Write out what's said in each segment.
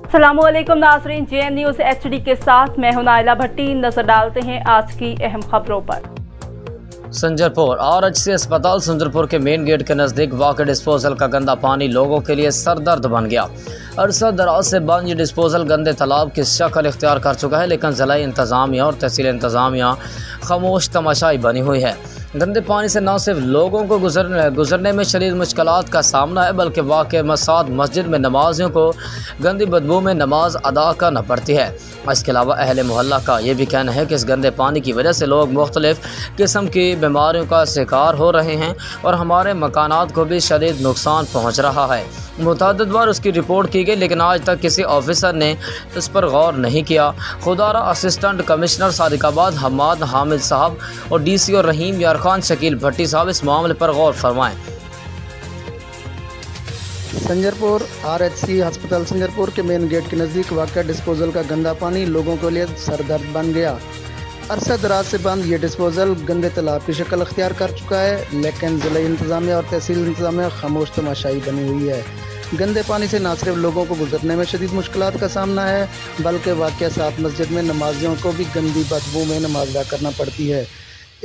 अस्सलामुअलैकुम नाज़रीन, JN news HD के साथ मैं हूं नाइला भट्टी। नजर डालते हैं आज की अहम खबरों पर। संजरपुर RHC अस्पताल संजरपुर के मेन गेट के नज़दीक वाक़ डिस्पोजल का गंदा पानी लोगों के लिए सरदर्द बन गया। अरसा दराज से बंद ये डिस्पोजल गंदे तालाब की शक्ल इख्तियार कर चुका है, लेकिन ज़िला इंतज़ामिया और तहसील इंतज़ामिया खामोश तमाशाई बनी हुई है। गंदे पानी से न सिर्फ लोगों को गुजरने में शदीद मुश्किलात का सामना है, बल्कि वाक़ मसाद मस्जिद में नमाजियों को गंदी बदबू में नमाज अदा करना पड़ती है। इसके अलावा अहले मोहल्ला का ये भी कहना है कि इस गंदे पानी की वजह से लोग मुख्तलिफ़ किस्म की बीमारियों का शिकार हो रहे हैं और हमारे मकानात को भी शदीद नुकसान पहुँच रहा है। मुतअद्दिद बार उसकी रिपोर्ट की गई, लेकिन आज तक किसी ऑफिसर ने इस पर गौर नहीं किया। खुदारा असिस्टेंट कमिश्नर सादिकाबाद हमाद हामिद साहब और DCO रहीम यार खान शकील भट्टी साहब इस मामले पर गौर फरमाएं। संजरपुर RHC अस्पताल संजरपुर के मेन गेट के नज़दीक वाक़ डिस्पोजल का गंदा पानी लोगों के लिए सरदर्द बन गया। अरसा दराज से बंद ये डिस्पोजल गंदे तालाब की शक्ल अख्तियार कर चुका है, लेकिन ज़िला इंतज़ामिया और तहसील इंतज़ामिया खामोश तमाशाई बनी हुई है। गंदे पानी से न सिर्फ लोगों को गुजरने में शदीद मुश्किलात का सामना है, बल्कि वाक़या साथ मस्जिद में नमाजियों को भी गंदी बदबू में नमाज अदा करना पड़ती है।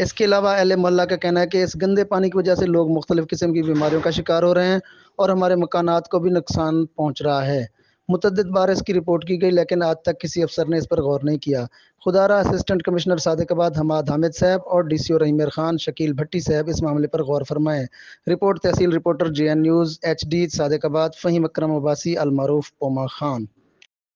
इसके अलावा अहले मोहल्ला का कहना है कि इस गंदे पानी की वजह से लोग मुख्तलिफ़ किस्म की बीमारियों का शिकार हो रहे हैं और हमारे मकानात को भी नुकसान पहुँच रहा है। मुतअद्दिद बार इसकी रिपोर्ट की गई, लेकिन आज तक किसी अफसर ने इस पर गौर नहीं किया। खुदारा असिस्टेंट कमिश्नर सादिकाबाद हमाद हामिद साहब और DCO रहीम खान शकील भट्टी साहब इस मामले पर गौर फरमाएं। Report tehsil reporter JN news HD Sadiqabad Faheem Akram Abbasi अलमारूफ पोमा खान।